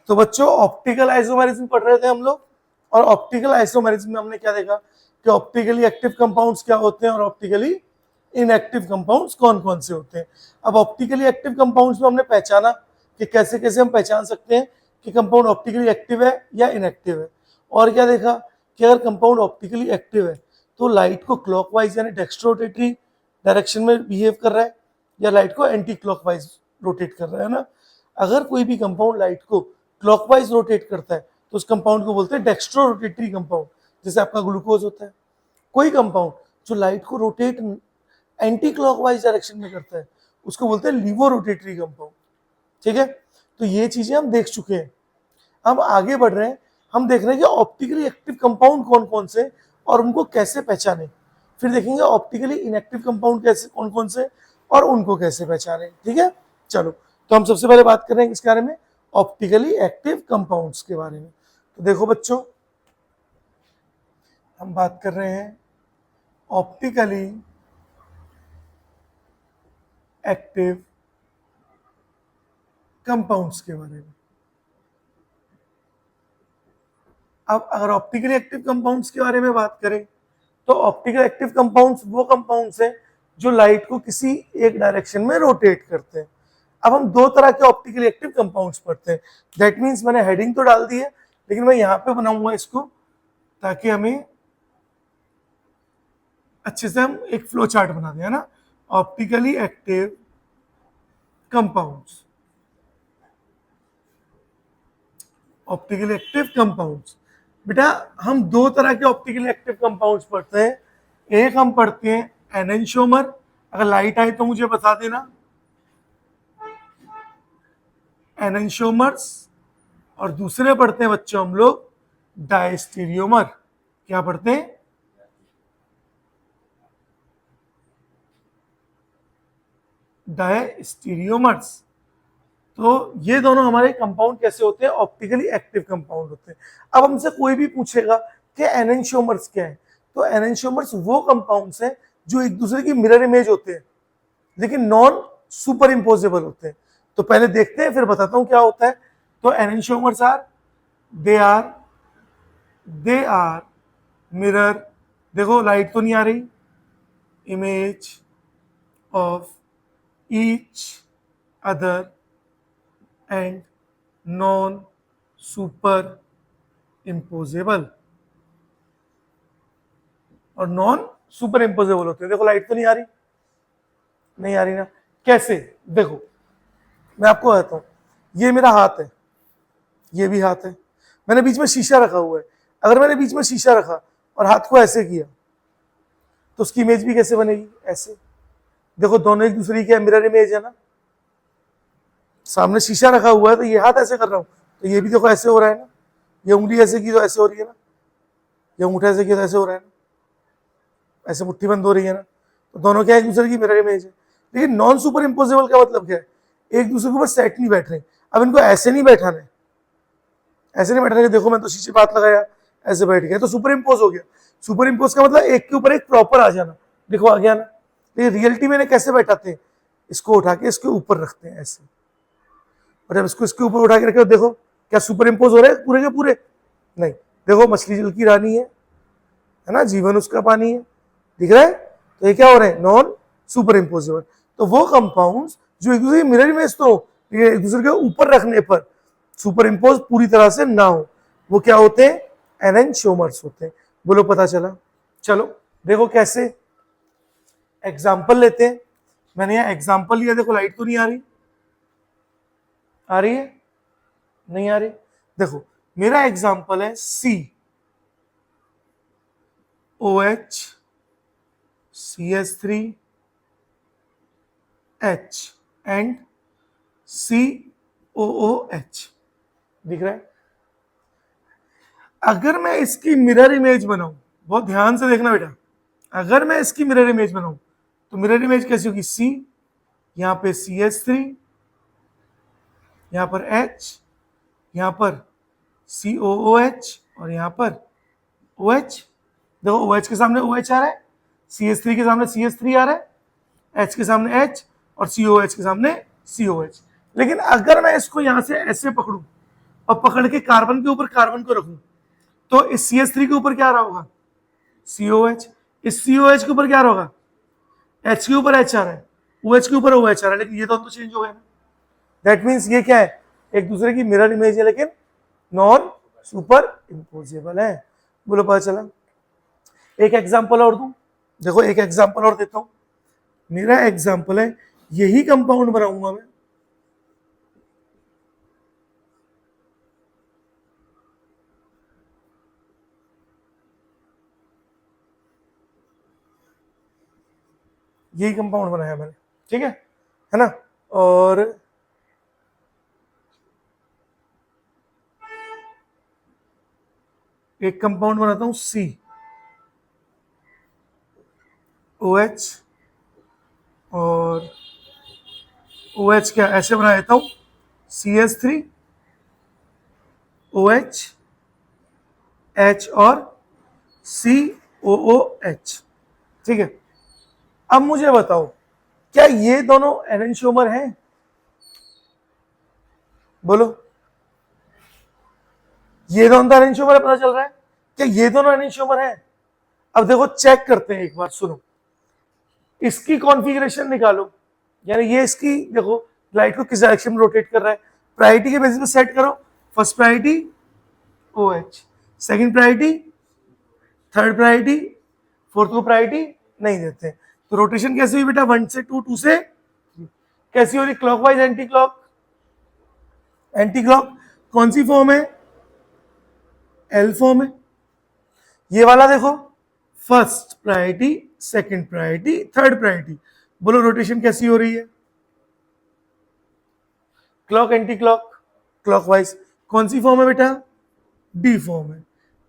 तो बच्चों optical isomerism पढ़ रहे थे हम लोग, और ऑप्टिकल आइसोमेरिज्म में हमने क्या देखा कि ऑप्टिकली एक्टिव कंपाउंड्स क्या होते हैं और ऑप्टिकली इनएक्टिव कंपाउंड्स कौन कौन से होते हैं। अब ऑप्टिकली एक्टिव कंपाउंड्स में हमने पहचाना कि कैसे कैसे हम पहचान सकते हैं कि कंपाउंड ऑप्टिकली एक्टिव है या इनएक्टिव है। और क्या देखा कि अगर कंपाउंड ऑप्टिकली एक्टिव है तो लाइट को क्लॉकवाइज यानी डेक्स्ट्रोरोटेटरी डायरेक्शन में बिहेव कर रहा है या लाइट को एंटी क्लॉकवाइज रोटेट कर रहा है ना। अगर कोई भी कंपाउंड लाइट को क्लॉकवाइज रोटेट करता है तो उस कंपाउंड को बोलते हैं डेक्स्ट्रो रोटेटरी कंपाउंड, जैसे आपका ग्लूकोज होता है। कोई कंपाउंड जो लाइट को रोटेट एंटी क्लॉकवाइज डायरेक्शन में करता है उसको बोलते हैं लीवो रोटेटरी कंपाउंड। ठीक है, तो ये चीजें हम देख चुके हैं। हम आगे बढ़ रहे हैं, हम देख रहे हैं कि ऑप्टिकली एक्टिव कंपाउंड कौन कौन से और उनको कैसे पहचाने। फिर देखेंगे ऑप्टिकली इनएक्टिव कंपाउंड कैसे कौन कौन से और उनको कैसे पहचाने। ठीक है, चलो तो हम सबसे पहले बात कर रहे हैं किसके बारे में, ऑप्टिकली एक्टिव कंपाउंड्स के बारे में। तो देखो बच्चों, हम बात कर रहे हैं ऑप्टिकली एक्टिव कंपाउंड्स के बारे में। अब अगर ऑप्टिकली एक्टिव कंपाउंड्स के बारे में बात करें तो ऑप्टिकल एक्टिव कंपाउंड्स वो कंपाउंड्स हैं जो लाइट को किसी एक डायरेक्शन में रोटेट करते हैं। अब हम दो तरह के ऑप्टिकली एक्टिव कंपाउंड्स पढ़ते हैं। दैट मीन्स मैंने हेडिंग तो डाल दी है, लेकिन मैं यहाँ पे बनाऊंगा इसको ताकि हमें अच्छे से हम एक फ्लो चार्ट बना दें, है ना। Optically active compounds, optically active compounds. बेटा हम दो तरह के ऑप्टिकली एक्टिव कंपाउंड्स पढ़ते हैं। एक हम पढ़ते हैं एनेंटियोमर, अगर लाइट आए तो मुझे बता देना, एनेंटियोमर्स। और दूसरे पढ़ते हैं बच्चों हम लोग डायस्टीरियोमर। क्या पढ़ते हैं, डायस्टीरियोमर्स। तो ये दोनों हमारे कंपाउंड कैसे होते हैं, ऑप्टिकली एक्टिव कंपाउंड होते हैं। अब हमसे कोई भी पूछेगा कि एनेंटियोमर्स क्या है, तो एनेंटियोमर्स वो कंपाउंड्स हैं जो एक दूसरे की मिरर इमेज होते हैं लेकिन नॉन सुपर इम्पोजेबल होते हैं। तो पहले देखते हैं फिर बताता हूं क्या होता है। तो enantiomers are they are mirror, देखो लाइट तो नहीं आ रही, image of each other and non super imposable, और नॉन सुपर इम्पोजेबल होते हैं। देखो लाइट तो नहीं आ रही, नहीं आ रही ना, कैसे, देखो मैं आपको कहता हूं, ये मेरा हाथ है, ये भी हाथ है, मैंने बीच में शीशा रखा हुआ है। अगर मैंने बीच में शीशा रखा और हाथ को ऐसे किया तो उसकी इमेज भी कैसे बनेगी, ऐसे। देखो दोनों एक दूसरे की मिरर इमेज है ना। सामने शीशा रखा हुआ है तो ये हाथ ऐसे कर रहा हूं तो ये भी देखो ऐसे हो रहा है ना, ये उंगली ऐसे की तो ऐसे हो रही है ना, ये अंगूठा ऐसे किया तो ऐसे हो रहा है ना, ऐसे मुट्ठी बंद हो रही है ना। तो दोनों क्या एक दूसरे की मिरर इमेज है। लेकिन नॉन सुपर इम्पोजेबल का मतलब क्या है, एक दूसरे के ऊपर सेट नहीं बैठ रहे। अब इनको ऐसे नहीं बैठाना है, ऐसे नहीं बैठाना है, देखो मैं तो शीशे पे हाथ लगाया ऐसे बैठ गया तो सुपर इम्पोज हो गया। सुपर इम्पोज का मतलब एक के ऊपर एक प्रॉपर आ जाना, देखो आ गया ना। लेकिन रियलिटी में कैसे बैठाते हैं, इसको उठा के इसके ऊपर रखते हैं ऐसे, और जब इसको इसके ऊपर उठा के रखे देखो क्या सुपर इम्पोज हो रहे हैं पूरे के पूरे, नहीं। देखो मछली जल की रानी है ना, जीवन उसका पानी है, दिख रहा है। तो ये क्या हो रहे हैं, नॉन सुपर इम्पोजेबल। तो वो कंपाउंड्स जो एक दूसरे की मिरर इमेज तो लेकिन एक दूसरे के ऊपर रखने पर सुपर इम्पोज पूरी तरह से ना हो, वो क्या होते हैं, एनेंटियोमर्स होते हैं। बोलो पता चला। चलो देखो कैसे, एग्जाम्पल लेते हैं। मैंने यहाँ एग्जाम्पल लिया, देखो लाइट तो नहीं आ रही, आ रही है, नहीं आ रही। देखो मेरा एग्जाम्पल है COH CH3H एंड COOH, दिख रहा है। अगर मैं इसकी मिरर इमेज बनाऊं, बहुत ध्यान से देखना बेटा, अगर मैं इसकी मिरर इमेज बनाऊं तो मिरर इमेज कैसी होगी, C, यहां पे CH3, यहां पर H, यहां पर COOH और यहां पर OH। देखो OH के सामने OH आ रहा है, CH3 के सामने CH3 आ रहा है, H के सामने H और COH के सामने COH। लेकिन अगर मैं इसको यहां से ऐसे पकड़ूं और पकड़ के कार्बन के ऊपर कार्बन को रखूं, तो इस CH3 के ऊपर क्या आ रहा होगा, COH। इस COH के ऊपर क्या आ रहा होगा, H के ऊपर H आ रहा है, OH के ऊपर OH आ रहा है, लेकिन ये तो चेंज हो गया ना। दैट मीन्स ये क्या है, एक दूसरे की मिरर इमेज है, लेकिन नॉन सुपर इम्पोजेबल है। बोलो पता चला। एक एग्जांपल और दूं, देखो एक एग्जांपल और देता हूं। मेरा एग्जांपल है, यही कंपाउंड बनाऊंगा मैं, यही कंपाउंड बनाया मैंने, ठीक है ना। और एक कंपाउंड बनाता हूं COH, और OH क्या ऐसे बना देता हूं, CH3 OH H और COOH, ठीक है। अब मुझे बताओ, क्या ये दोनों एनेंटियोमर हैं, बोलो। ये दोनों तो एनेंटियोमर पता चल रहा है, क्या ये दोनों एनेंटियोमर हैं। अब देखो चेक करते हैं एक बार, सुनो, इसकी कॉन्फ़िगरेशन निकालो, यानी ये इसकी, देखो लाइट को किस डायरेक्शन में रोटेट कर रहा है, प्रायोरिटी के बेसिस पे सेट करो। First priority OH, second priority, third priority, fourth को प्रायोरिटी नहीं देते। तो रोटेशन कैसे हुई बेटा, 1 से 2, 2 से 3। कैसी हो रही, clockwise anti clock, anti clock. कौन सी फॉर्म है, एल फॉर्म है। ये वाला देखो, first priority, second priority, third priority. बोलो रोटेशन कैसी हो रही है, क्लॉक एंटी क्लॉक, क्लॉकवाइज। कौन सी फॉर्म है बेटा, डी फॉर्म है।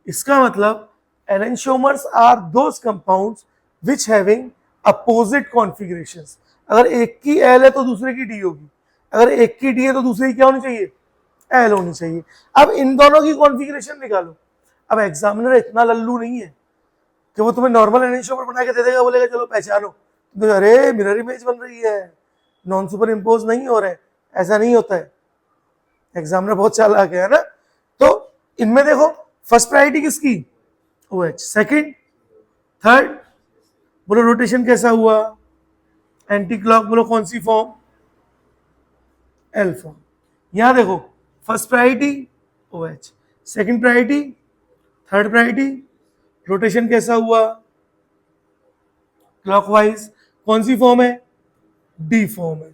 इसका मतलब enantiomers are those compounds which having opposite configurations. अगर एक की एल है तो दूसरे की डी होगी, अगर एक की डी है तो दूसरे की क्या होनी चाहिए, एल होनी चाहिए। अब इन दोनों की कॉन्फ़िगरेशन निकालो। अब एग्जामिनर इतना लल्लू नहीं है कि वो तुम्हें नॉर्मल एनेंटियोमर बना के दे देगा, बोलेगा चलो पहचानो, तो अरे मिरर इमेज बन रही है, नॉन सुपर इम्पोज नहीं हो रहे, ऐसा नहीं होता है। एग्जामिनर बहुत चालाक है ना। तो इनमें देखो, फर्स्ट प्रायोरिटी किसकी, OH, सेकंड, थर्ड। बोलो रोटेशन कैसा हुआ, एंटी क्लॉक। बोलो कौन सी फॉर्म, एल फॉर्म। यहां देखो, first priority OH, second priority, third priority, rotation कैसा हुआ, क्लॉकवाइज। कौन सी फॉर्म है, डी फॉर्म है।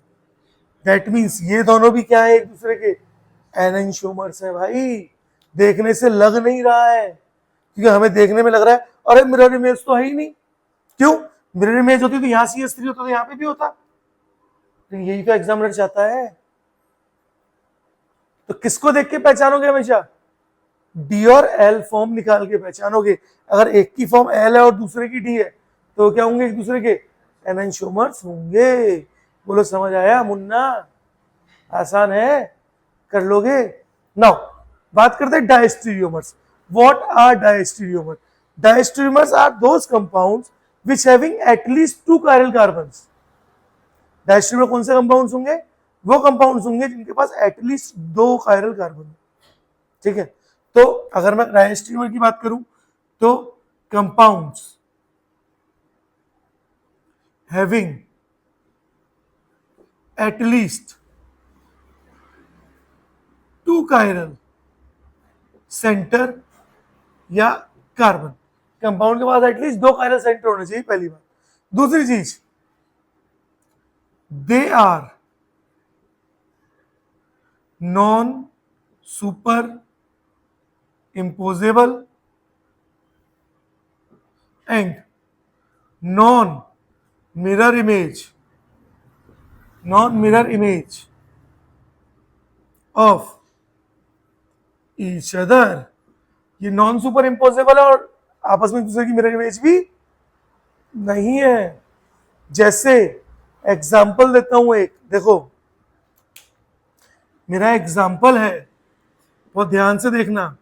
दैट मीन्स ये दोनों भी क्या है, एक दूसरे के एनेंटियोमर्स है भाई। देखने से लग नहीं रहा है, क्योंकि हमें देखने में लग रहा है अरे मिरर इमेज तो है ही नहीं। क्यों, मिरर इमेज होती तो यहाँ CH3 होता तो यहाँ पे भी होता, लेकिन यही तो एग्जामिनर चाहता है। तो किसको देख के पहचानोगे, हमेशा डी और एल फॉर्म निकाल के पहचानोगे। अगर एक की फॉर्म एल है और दूसरे की डी है, तो क्या होंगे, एक दूसरे के एनेंटियोमर्स होंगे। बोलो समझ आया मुन्ना, आसान है, कर लोगे। नाउ बात करते हैं diastereomers. What are diastereomer, diastereomers are those compounds which having at least 2 chiral carbons। डायस्टीरियोमर कौन से कंपाउंड्स होंगे, वो कंपाउंड्स होंगे जिनके पास एटलीस्ट 2 chiral कार्बन, ठीक है। तो अगर मैं डायस्टीरियोमर की बात करूं, तो compounds having at least 2 chiral centre या कार्बन, कंपाउंड के पास एटलीस्ट 2 chiral सेंटर होने चाहिए, पहली बात। दूसरी चीज, they are non super imposable and non mirror image of each other। ये नॉन सुपर इम्पोजेबल है और आपस में दूसरे की मिरर इमेज भी नहीं है। जैसे एग्जाम्पल देता हूं एक, देखो मेरा एग्जाम्पल है, बहुत ध्यान से देखना,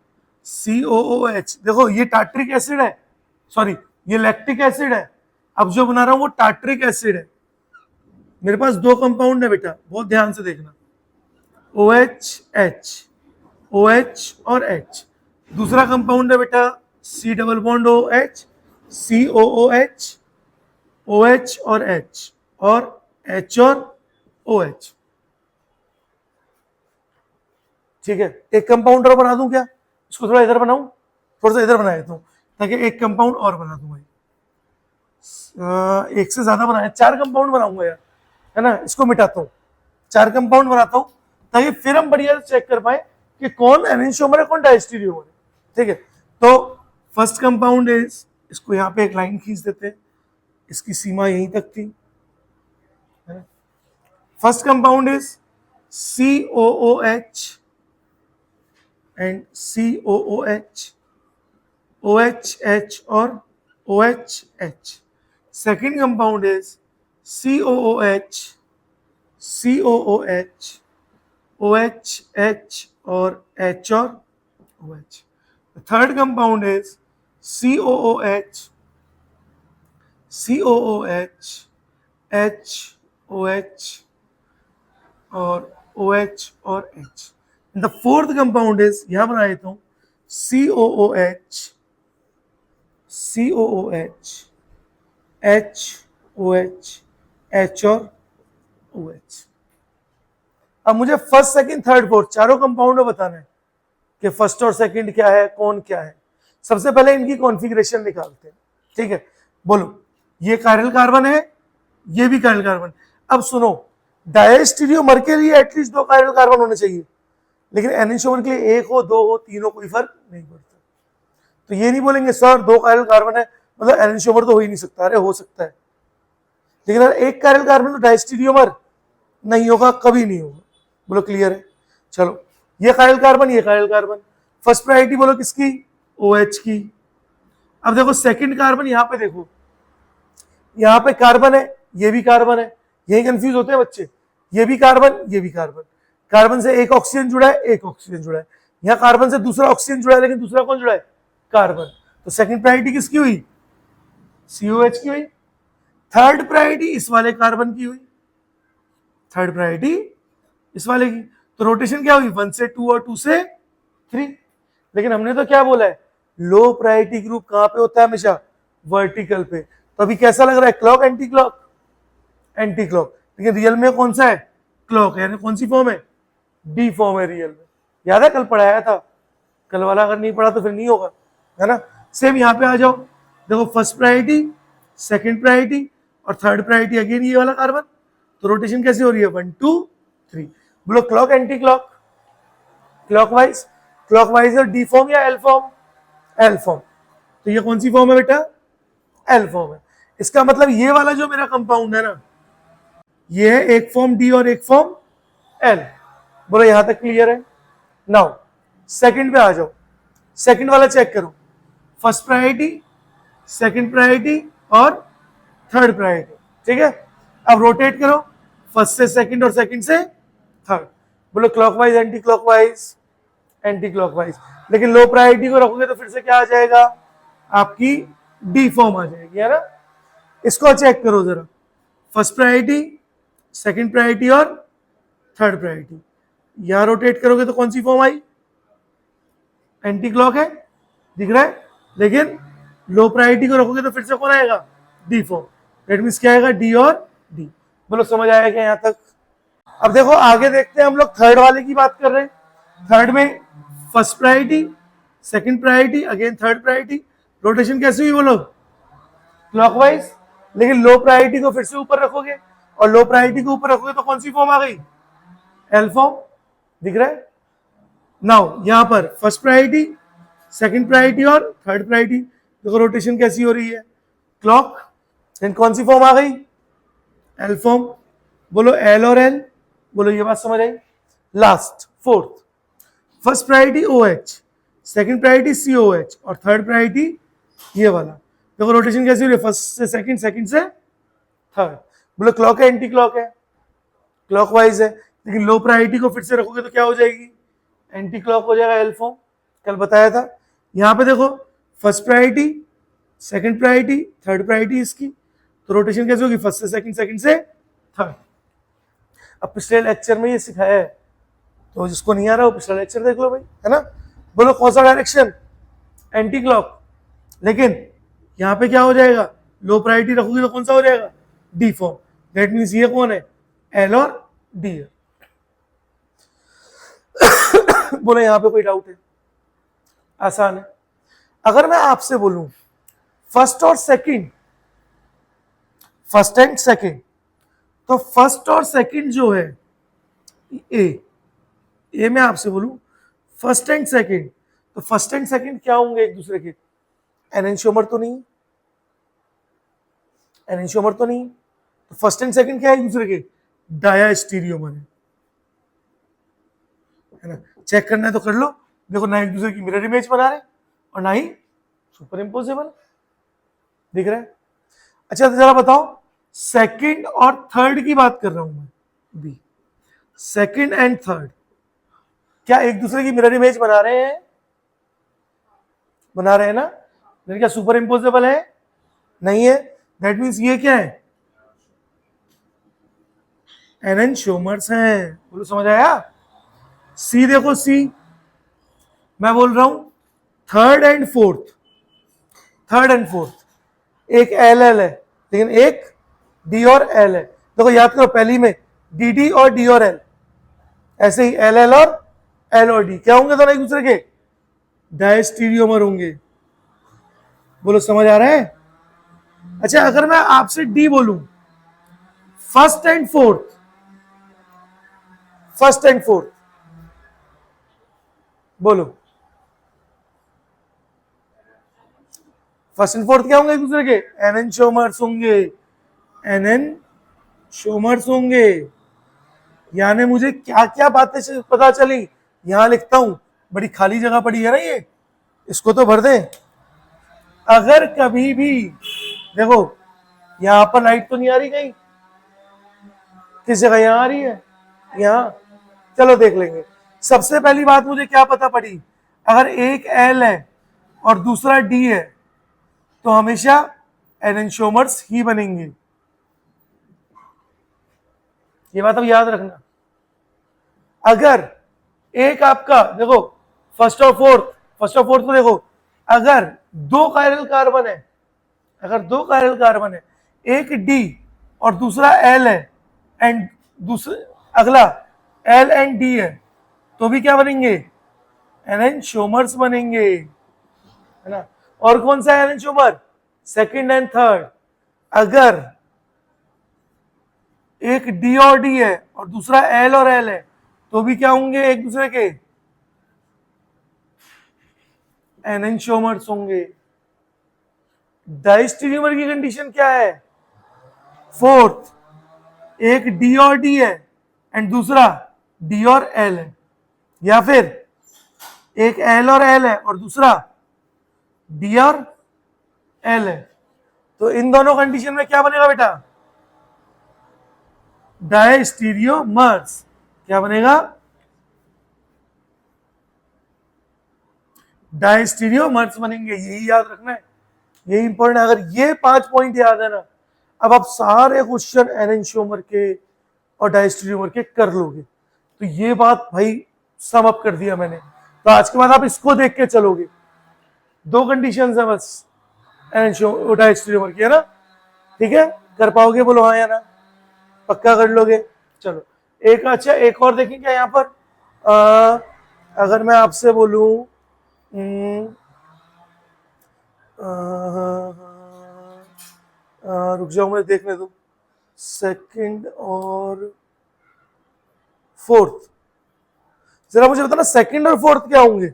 COOH। देखो ये टार्ट्रिक एसिड है, सॉरी ये लैक्टिक एसिड है। अब जो बना रहा हूं वो टार्ट्रिक एसिड है। मेरे पास 2 कंपाउंड है बेटा, बहुत ध्यान से देखना, OHH, OH और H। दूसरा कंपाउंड है बेटा C double bond OH, COOH, OH और H, और H और OH। ठीक है, एक कंपाउंड और बना दूं क्या? इसको थोड़ा इधर बनाऊं, थोड़ा सा इधर बना देता हूं ताकि एक कंपाउंड और बना दूं भाई। एक से ज्यादा बनाया, 4 कंपाउंड बनाऊंगा यार, है ना। इसको मिटाता हूँ, 4 कंपाउंड बनाता हूँ ताकि फिर हम बढ़िया से चेक कर पाए कि कौन एनेंशियोमर है कौन डायस्टीरियोमर है। ठीक है, तो फर्स्ट कंपाउंड इज, इसको यहाँ पे एक लाइन खींच देते हैं, इसकी सीमा यहीं तक थी। First compound is COOH and COOH, OHH और OHH। Second compound is COOH, COOH, OHH और H और OH। The third compound is COOH, COOH, HOH और OH और H। And the fourth compound is, यहां बना देता हूं, COOH, COOH, HOH, H और OH। अब मुझे फर्स्ट सेकंड थर्ड फोर्थ चारों कंपाउंड में बताना है कि फर्स्ट और सेकंड क्या है, कौन क्या है। सबसे पहले इनकी कॉन्फ़िगरेशन निकालते हैं। ठीक है, बोलो, ये कायरल कार्बन है, ये भी कायरल कार्बन। अब सुनो, डायस्टीरियोमर के लिए एटलीस्ट 2 कायरल कार्बन होने चाहिए, लेकिन एनेंशियोमर के लिए 1 हो, 2 हो, 3 हो, कोई फर्क नहीं पड़ता। तो ये नहीं बोलेंगे सर 2 कायरल कार्बन है मतलब एनेंशियोमर तो हो ही नहीं सकता। अरे हो सकता है, लेकिन अगर 1 कायरल कार्बन तो डायस्टीरियोमर नहीं होगा, कभी नहीं होगा। बोलो क्लियर है? चलो, ये कायरल कार्बन, ये कायरल कार्बन। फर्स्ट प्रायोरिटी बोलो किसकी? OH की। अब देखो सेकंड कार्बन, यहां पे देखो, यहां पे कार्बन है, ये भी कार्बन है। यही कंफ्यूज होते हैं बच्चे, ये भी कार्बन, ये भी कार्बन। कार्बन से एक ऑक्सीजन जुड़ा है, एक ऑक्सीजन जुड़ा है। यहां कार्बन से दूसरा ऑक्सीजन जुड़ा है, लेकिन दूसरा कौन जुड़ा है? कार्बन। तो सेकंड प्रायोरिटी किसकी हुई? COH की हुई। थर्ड प्रायोरिटी इस वाले कार्बन की हुई, थर्ड प्रायोरिटी इस वाले की। तो रोटेशन क्या हुई? 1 से 2 और 2 से 3। लेकिन हमने तो क्या बोला है, लो प्रायोरिटी ग्रुप कहां पे होता है? हमेशा वर्टिकल पे। तो अभी कैसा लग रहा है? Clock, anti clock? Anti clock. लेकिन रियल में कौन सा है? क्लॉक है। यानी कौन सी फॉर्म है? डी फॉर्म है रियल में। याद है कल पढ़ाया था? कल वाला अगर नहीं पढ़ा तो फिर नहीं होगा, है ना। सेम यहाँ पे आ जाओ, देखो फर्स्ट प्रायोरिटी, सेकंड प्रायोरिटी और थर्ड प्रायोरिटी अगेन ये वाला कार्बन। तो रोटेशन कैसी हो रही है? 1 2 3। बोलो clock, anti clock? Clockwise. Clockwise और डी फॉर्म या एल फॉर्म? L form. तो ये कौन सी फॉर्म है बेटा? एल फॉर्म है। इसका मतलब ये वाला जो मेरा कंपाउंड है ना, ये है एक फॉर्म डी और एक फॉर्म एल। बोलो यहां तक क्लियर है? नाउ सेकंड पे आ जाओ, सेकंड वाला चेक करो। फर्स्ट प्रायोरिटी, सेकंड प्रायोरिटी और थर्ड प्रायोरिटी। ठीक है, अब रोटेट करो, फर्स्ट से सेकंड और सेकंड से थर्ड। बोलो clockwise, anti clockwise? Anti clockwise. लेकिन लो प्रायोरिटी को रखोगे तो फिर से क्या आ जाएगा? आपकी डी फॉर्म आ जाएगी, है ना। इसको चेक करो जरा, फर्स्ट प्रायोरिटी, सेकंड प्रायोरिटी और थर्ड प्रायोरिटी। यहां रोटेट करोगे तो कौन सी फॉर्म आई? एंटी क्लॉक है, दिख रहा है। लेकिन लो प्रायोरिटी को रखोगे तो फिर से कौन आएगा? D form. दैट मींस क्या आएगा? डी और डी। बोलो समझ आया क्या यहां तक? अब देखो आगे देखते हैं, हम लोग थर्ड वाले की बात कर रहे हैं। थर्ड में first priority, second priority, again third priority. Rotation कैसे हुई बोलो? क्लॉकवाइज। लेकिन लो प्रायोरिटी को फिर से ऊपर रखोगे, और लो प्रायोरिटी को ऊपर रखोगे तो कौन सी फॉर्म आ गई? L form. दिख रहा है? नाउ यहां पर फर्स्ट प्रायोरिटी, सेकंड प्रायोरिटी और थर्ड प्रायोरिटी। देखो रोटेशन कैसी हो रही है? क्लॉक। देन कौन सी फॉर्म आ गई? L form. बोलो एल और एल। बोलो ये बात समझ आई? Last fourth, first priority OH, second priority COH और थर्ड प्रायोरिटी ये वाला। देखो रोटेशन कैसी हो रही है? फर्स्ट से सेकंड, सेकंड से थर्ड। बोलो क्लॉक है, एंटी क्लॉक है? क्लॉकवाइज है। लेकिन लो प्रायोरिटी को फिर से रखोगे तो क्या हो जाएगी? एंटी क्लॉक हो जाएगा, एल फॉर्म। कल बताया था। यहां पे देखो first priority, second priority, third priority इसकी। तो रोटेशन कैसे होगी? फर्स्ट से सेकंड, सेकंड से थर्ड। अब पिछले लेक्चर में ये सिखाया है तो जिसको नहीं आ रहा वो पिछला लेक्चर देख लो भाई, है ना। बोलो कौन सा डायरेक्शन, एंटी क्लॉक। लेकिन यहाँ पे क्या हो जाएगा, लो प्रायोरिटी रखोगी तो कौन सा हो जाएगा, डी फॉर्म। दैट मीन्स ये कौन है, एल और डी है। बोलो यहाँ पे कोई डाउट है, आसान है। अगर मैं आपसे बोलूं फर्स्ट और सेकंड, फर्स्ट एंड सेकंड, तो फर्स्ट और सेकंड जो है ए में आपसे बोलूं फर्स्ट एंड सेकंड, तो फर्स्ट एंड सेकंड क्या होंगे एक दूसरे के, एनेंशियोमर तो नहीं, एनेंशियोमर तो नहीं, तो फर्स्ट एंड सेकंड क्या है एक दूसरे के, डायास्टीरियोमर है ना। चेक करना है तो कर लो, देखो ना एक दूसरे की मिरर इमेज बना रहे और ना ही सुपर इम्पोजेबल, दिख रहा है। अच्छा तो जरा बताओ, सेकंड और थर्ड की बात कर रहा हूं मैं, बी, सेकंड एंड थर्ड क्या एक दूसरे की मिरर इमेज बना रहे हैं, बना रहे हैं ना, क्या सुपर इम्पोजेबल है, नहीं है। दैट मीन्स ये क्या है, एनेंशियोमर्स हैं। बोलो समझ आया। सी देखो, सी मैं बोल रहा हूं third and fourth, third and fourth, एक एल एल है लेकिन एक डी और एल है। देखो याद करो पहली में डी डी और डी और एल, ऐसे ही एल एल और एल और डी क्या होंगे दोनों एक दूसरे के, डायस्टीरियोमर होंगे। बोलो समझ आ रहा है। अच्छा अगर मैं आपसे डी बोलूं first and fourth, first and fourth, बोलो फर्स्ट एंड फोर्थ क्या होंगे एक दूसरे के, एनेंशियोमर्स होंगे, एनेंशियोमर्स होंगे। यानी मुझे क्या क्या बातें पता चली, यहां लिखता हूं, बड़ी खाली जगह पड़ी है ना ये, इसको तो भर दे। अगर कभी भी देखो यहां पर लाइट तो नहीं आ रही कहीं, किस जगह यहां आ रही है, यहां, चलो देख लेंगे। सबसे पहली बात मुझे क्या पता पड़ी, अगर एक एल है और दूसरा डी है तो हमेशा एनेंशियोमर्स ही बनेंगे, ये बात अब याद रखना। अगर एक आपका देखो फर्स्ट और फोर्थ, फर्स्ट और फोर्थ को देखो, अगर दो कायरल कार्बन है, अगर दो कायरल कार्बन है, एक डी और दूसरा एल है एंड दूसरा अगला एल एंड डी है, तो भी क्या बनेंगे, एनेंशियोमर्स बनेंगे, है ना। और कौन सा है एनेंशियोमर, सेकंड एंड थर्ड। अगर एक डी और डी है और दूसरा एल और एल है तो भी क्या होंगे एक दूसरे के, एनेंशियोमर्स होंगे। डायस्टीरियोमर की कंडीशन क्या है, फोर्थ, एक डी और डी है एंड दूसरा डी और एल है, या फिर एक एल और एल है और दूसरा डी और एल है, तो इन दोनों कंडीशन में क्या बनेगा बेटा, डायस्टीरियोमर्स। क्या बनेगा, डायस्टीरियोमर्स बनेंगे, यही याद रखना है, यही इंपॉर्टेंट है। अगर ये 5 पॉइंट याद है ना, अब आप सारे क्वेश्चन एनेंशियोमर के और डायस्टीरियोमर के कर लोगे। तो ये बात भाई सम अप कर दिया मैंने, तो आज के बाद आप इसको देख के चलोगे। दो कंडीशंस है बस एनेंशियोमर डायस्टीरियोमर की, है ना, ठीक है। कर पाओगे, बोलो हाँ या ना, पक्का कर लोगे। चलो एक, अच्छा एक और देखें क्या यहाँ पर, अगर मैं आपसे बोलूं रुक जाओ मुझे देखने दो, सेकंड और फोर्थ, जरा मुझे बताना सेकंड और फोर्थ क्या होंगे,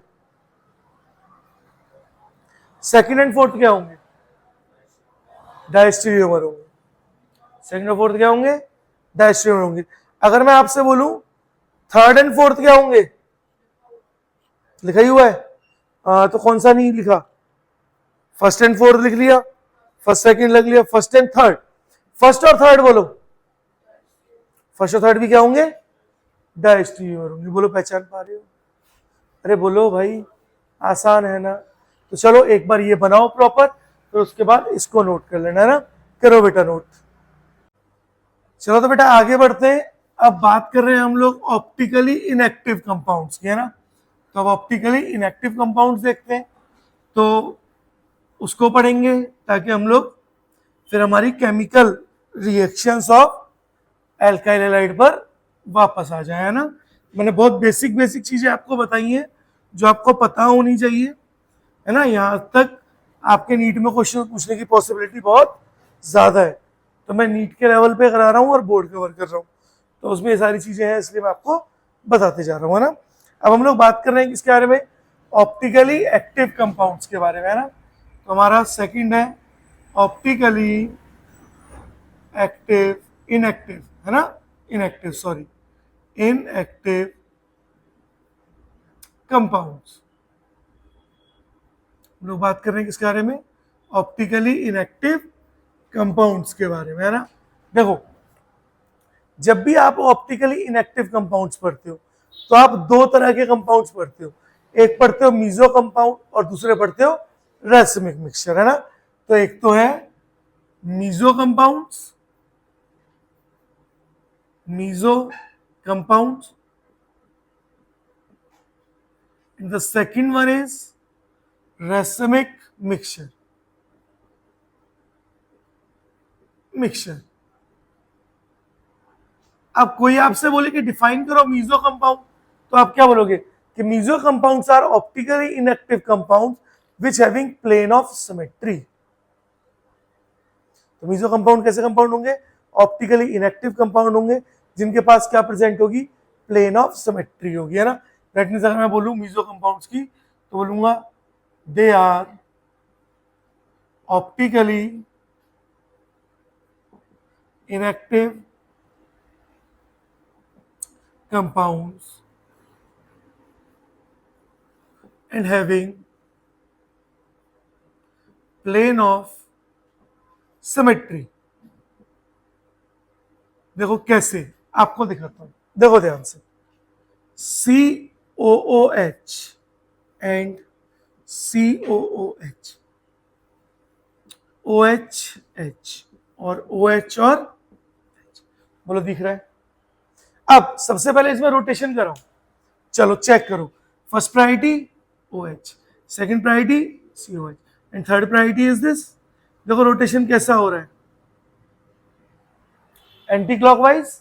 सेकंड एंड फोर्थ क्या होंगे, डायस्टीरियोमर होंगे। सेकंड और फोर्थ क्या होंगे, डायस्टीरियोमर होंगे। अगर मैं आपसे बोलूं थर्ड एंड फोर्थ क्या होंगे, लिखा ही हुआ है, तो कौन सा नहीं लिखा, फर्स्ट एंड फोर्थ लिख लिया, फर्स्ट सेकंड लिख लिया, फर्स्ट एंड थर्ड। फर्स्ट और थर्ड बोलो, फर्स्ट और थर्ड भी क्या होंगे, डायस्टीरियोमर होंगे। बोलो पहचान पा रहे हो, अरे बोलो भाई, आसान है ना। तो चलो एक बार ये बनाओ प्रॉपर, तो उसके बाद इसको नोट कर लेना, है ना। करो बेटा नोट। चलो तो बेटा आगे बढ़ते हैं। अब बात कर रहे हैं हम लोग ऑप्टिकली इनएक्टिव कंपाउंड्स की, है ना। तो अब ऑप्टिकली इनएक्टिव कंपाउंड्स देखते हैं, तो उसको पढ़ेंगे ताकि हम लोग फिर हमारी chemical reactions of alkyl halide पर वापस आ जाए, है ना। मैंने बहुत बेसिक बेसिक चीजें आपको बताई हैं जो आपको पता होनी चाहिए, है ना। यहाँ तक आपके नीट में क्वेश्चन पूछने की पॉसिबिलिटी बहुत ज्यादा है, तो मैं नीट के लेवल पे करा रहा हूँ और बोर्ड कवर कर रहा हूँ, तो उसमें ये सारी चीजें हैं, इसलिए मैं आपको बताते जा रहा हूँ, है ना। अब हम लोग बात कर रहे हैं किसके बारे में, ऑप्टिकली एक्टिव कंपाउंड्स के बारे में, है ना। तो हमारा सेकंड है ऑप्टिकली एक्टिव इनएक्टिव, है ना, इनएक्टिव सॉरी इनएक्टिव कंपाउंड्स। हम लोग बात कर रहे हैं किसके बारे में, ऑप्टिकली इनएक्टिव कंपाउंड्स के बारे में, है ना। देखो, जब भी आप ऑप्टिकली इनएक्टिव कंपाउंड्स पढ़ते हो तो आप दो तरह के कंपाउंड्स पढ़ते हो, एक पढ़ते हो मीजो कंपाउंड और दूसरे पढ़ते हो रेसिमिक मिक्सचर, है ना। तो एक तो है meso compounds, meso compounds, and the second one is racemic mixture, mixture. अब कोई आपसे बोले कि डिफाइन करो मीजो कंपाउंड, तो आप क्या बोलोगे कि meso compounds are optically inactive compounds which having plane of symmetry. तो मीजो कंपाउंड कैसे कंपाउंड होंगे, ऑप्टिकली इनएक्टिव कंपाउंड होंगे जिनके पास क्या प्रेजेंट होगी, प्लेन ऑफ सिमेट्री होगी, है ना। दैट मींस अगर मैं बोलूं मीजो कंपाउंड्स की तो बोलूंगा they are optically inactive compounds and having plane of symmetry। देखो कैसे, आपको दिखाता हूं, देखो ध्यान से, COOH एंड COOH, OHH और OH और H, बोलो दिख रहा है। अब सबसे पहले इसमें रोटेशन कराओ, चलो चेक करो, first priority OH, second priority COH and third priority is this. देखो रोटेशन कैसा हो रहा है, एंटी क्लॉकवाइज,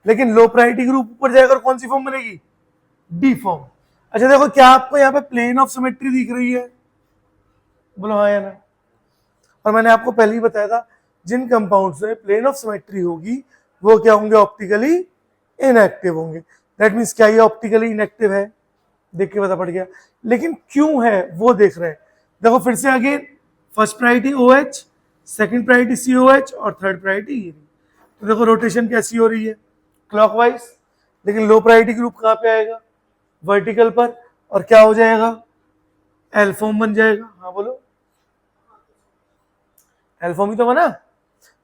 लेकिन लो प्रायोरिटी ग्रुप ऊपर जाएगा और कौन सी फॉर्म बनेगी, डी फॉर्म। अच्छा देखो, क्या आपको यहाँ पे प्लेन ऑफ सिमेट्री दिख रही है, बोलो हाँ या ना। और मैंने आपको पहले ही बताया था जिन कंपाउंड्स में प्लेन ऑफ सिमेट्री होगी वो क्या होंगे, ऑप्टिकली इनएक्टिव होंगे। दैट मीन्स क्या ये ऑप्टिकली इनएक्टिव है, देख के पता पड़ गया, लेकिन क्यों है वो देख रहे हैं। देखो फिर से again, first priority OH, second priority COH और थर्ड प्रायोरिटी ये। तो देखो रोटेशन कैसी हो रही है, क्लॉकवाइज, लेकिन लो प्रायोरिटी ग्रुप कहाँ पे आएगा, वर्टिकल पर, और क्या हो जाएगा, एल फॉर्म बन जाएगा। हाँ बोलो, एल फॉर्म ही तो बना।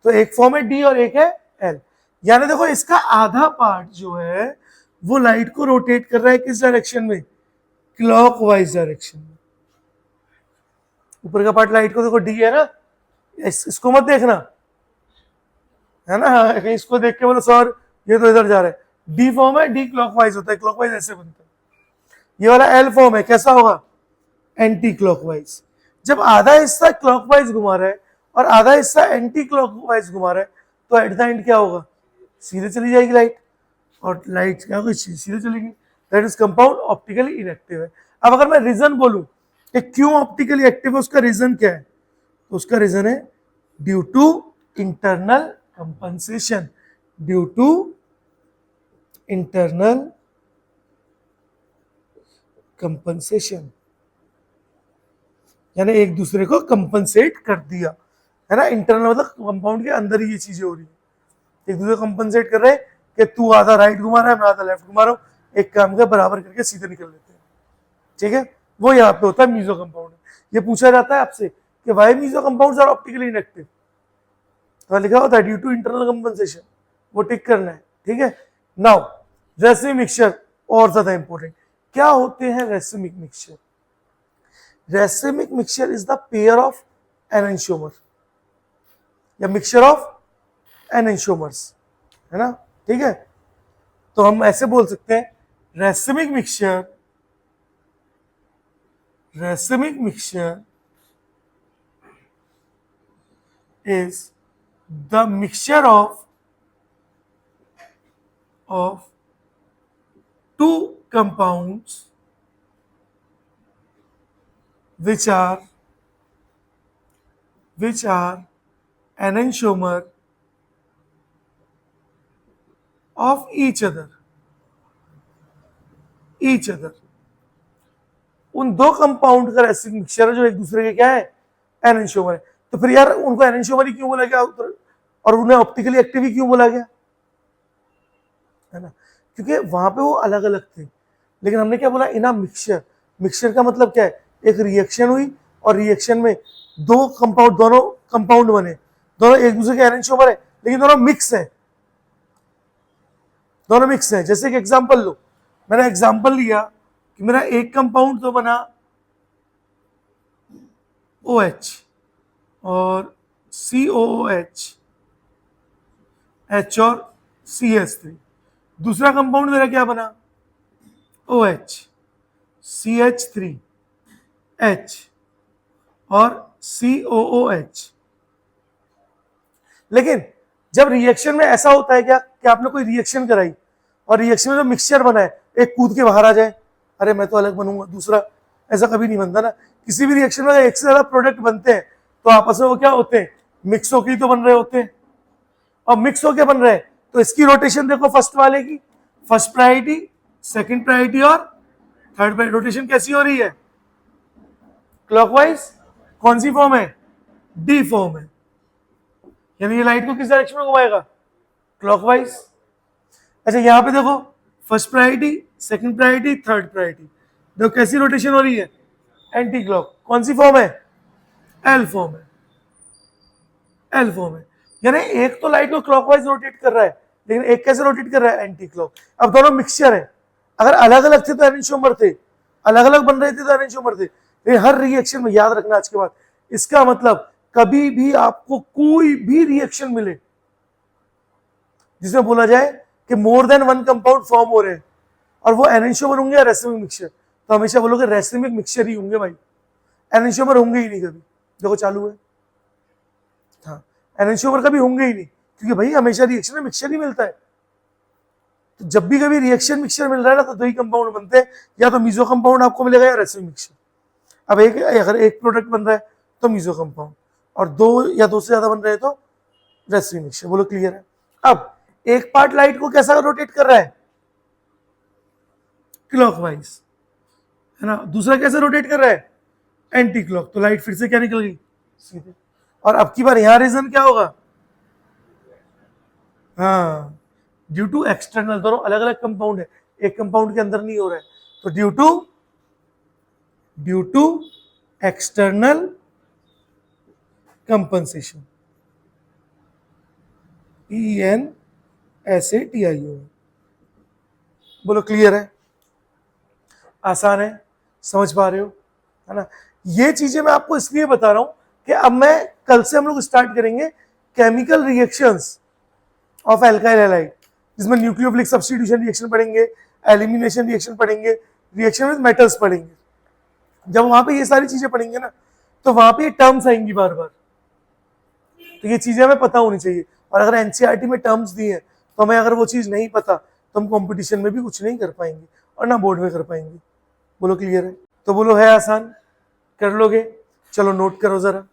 तो एक फॉर्म है डी और एक है एल, यानी देखो इसका आधा पार्ट जो है वो लाइट को रोटेट कर रहा है किस डायरेक्शन में, क्लॉकवाइज डायरेक्शन में। ऊपर का पार्ट लाइट को देखो डी है ना, इसको मत देखना, है ना, कहीं इसको देख के बोलो सर ये तो इधर जा रहा है, डी फॉर्म है, डी क्लॉकवाइज होता है, क्लॉकवाइज ऐसे बनता है। ये वाला एल फॉर्म है, कैसा होगा, एंटी क्लॉकवाइज। जब आधा हिस्सा क्लॉकवाइज घुमा रहा है और आधा हिस्सा एंटी क्लॉकवाइज घुमा रहा है, तो एट द एंड क्या होगा, सीधे चली जाएगी लाइट, और लाइट क्या होगी, सीधे चलेगी। That is compound optically inactive है। अब अगर मैं रीजन बोलूं कि क्यों ऑप्टिकली एक्टिव है, उसका रीजन क्या है, तो उसका रीजन है due to internal compensation, due to internal compensation, यानी एक दूसरे को कंपनसेट कर दिया, है ना। इंटरनल मतलब कंपाउंड के अंदर ही ये चीजें हो रही है, एक दूसरे को कंपनसेट कर रहे हैं कि तू आधा राइट घुमा रहा है, मैं आधा लेफ्ट घुमा रहा हूँ, एक काम का बराबर करके सीधे निकल लेते हैं, ठीक है। वो यहाँ पे होता है मीजो कंपाउंड। ये पूछा जाता है आपसे कि why meso compounds are optically inactive, तो लिखा होता है ड्यू टू इंटरनल कंपनसेशन, वो टिक करना है, ठीक है। नाउ रेसिमिक मिक्सचर और ज्यादा इंपॉर्टेंट, क्या होते हैं racemic mixture. Racemic mixture is the pair of enantiomer या मिक्सचर ऑफ एनेंटियोमर्स, है ना, ठीक है। तो हम ऐसे बोल सकते हैं racemic mixture is the mixture of two compounds which are enantiomer of each other. उन दो कंपाउंड का एसिड मिक्सचर है जो एक दूसरे के क्या है, एनेंशियोमर है। तो फिर यार उनको एनेंशियोमर ही क्यों बोला गया और उन्हें ऑप्टिकली एक्टिव ही क्यों बोला गया, है ना? क्योंकि वहां पे वो अलग अलग थे, लेकिन हमने क्या बोला, इन मिक्सचर का मतलब क्या है, एक रिएक्शन हुई और रिएक्शन में दोनों कंपाउंड बने, दोनों एक दूसरे के एनेंशियोमर है लेकिन दोनों मिक्स है। जैसे कि एग्जांपल लो, मैंने एग्जांपल लिया कि मेरा एक कंपाउंड तो बना OH और COOH, H और CH3। दूसरा कंपाउंड मेरा क्या बना, OH CH3H और COOH। लेकिन जब रिएक्शन में ऐसा होता है क्या कि आपने कोई रिएक्शन कराई और रिएक्शन में जो मिक्सचर बना है एक कूद के बाहर आ जाए, अरे मैं तो अलग बनूंगा दूसरा, ऐसा कभी नहीं बनता ना। किसी भी रिएक्शन में एक से ज्यादा प्रोडक्ट बनते हैं तो आपस में वो क्या होते हैं, मिक्स होके ही तो बन रहे होते हैं, और मिक्स होके बन रहे हैं तो इसकी रोटेशन देखो, फर्स्ट वाले की फर्स्ट प्रायोरिटी, सेकंड प्रायोरिटी और थर्ड प्रायोरिटी, रोटेशन कैसी हो रही है, क्लॉकवाइज। कौन सी फॉर्म है, डी फॉर्म है, यानी ये लाइट को किस डायरेक्शन में घुमाएगा, क्लॉकवाइज। अच्छा यहां पे देखो, first priority, second priority, third priority, देखो कैसी रोटेशन हो रही है, एंटी क्लॉक। कौन सी फॉर्म है, एल फॉर्म है, यानी एक तो लाइट को क्लॉकवाइज रोटेट कर रहा है, लेकिन एक कैसे रोटेट कर रहा है, एंटी क्लॉक। अब दोनों मिक्सचर है, अगर अलग अलग थे तो एनेंशियोमर थे, अलग अलग बन रहे थे तो एनेंशियोमर थे, लेकिन हर रिएक्शन में याद रखना आज के बाद, इसका मतलब कभी भी आपको कोई भी रिएक्शन मिले जिसमें बोला जाए कि more than one compound form हो रहे हैं और वो एनेंशियोमर होंगे या रेसिमिक मिक्सचर, तो हमेशा बोलोगे रेसिमिक मिक्सचर ही होंगे भाई, एनेंशियोमर होंगे ही नहीं कभी। देखो चालू है, हाँ एनेंशियोमर कभी होंगे ही नहीं, क्योंकि भाई हमेशा रिएक्शन में मिक्सचर ही मिलता है। तो जब भी कभी रिएक्शन मिक्सचर मिल रहा है ना तो दो ही कंपाउंड बनते हैं, या तो मीजो कंपाउंड आपको मिलेगा या रेसिमिक मिक्सचर। अब अगर एक प्रोडक्ट बन रहा है तो मीजो कंपाउंड, और दो या दो से ज्यादा बन रहे हैं तो रेसिमिक मिक्सचर। बोलो क्लियर है। अब एक पार्ट लाइट को कैसा रोटेट कर रहा है, क्लॉकवाइज, है ना, दूसरा कैसे रोटेट कर रहा है, एंटी क्लॉक, तो लाइट फिर से क्या निकल गई, सीधे। और अब की बार यहां रीजन क्या होगा, हाँ ड्यू टू एक्सटर्नल, दोनों अलग अलग कंपाउंड है, एक कंपाउंड के अंदर नहीं हो रहा है, तो due to external compensation, ENSATIO। बोलो क्लियर है, आसान है, समझ पा रहे हो, है ना। ये चीजें मैं आपको इसलिए बता रहा हूं कि अब मैं कल से हम लोग स्टार्ट करेंगे chemical reactions of alkyl halide, जिसमें न्यूक्लियोफिलिक सब्स्टिट्यूशन रिएक्शन पढ़ेंगे, एलिमिनेशन रिएक्शन पढ़ेंगे, रिएक्शन विद मेटल्स पढ़ेंगे। जब वहां पे ये सारी चीजें पढ़ेंगे ना तो वहां पे ये टर्म्स आएंगी बार बार, तो ये चीजें हमें पता होनी चाहिए। और अगर एनसीईआरटी में टर्म्स दी हैं तो हमें अगर वो चीज नहीं पता तो हम कंपटीशन में भी कुछ नहीं कर पाएंगे और ना बोर्ड में कर पाएंगे। बोलो क्लियर है, तो बोलो है आसान, कर लोगे, चलो नोट करो जरा।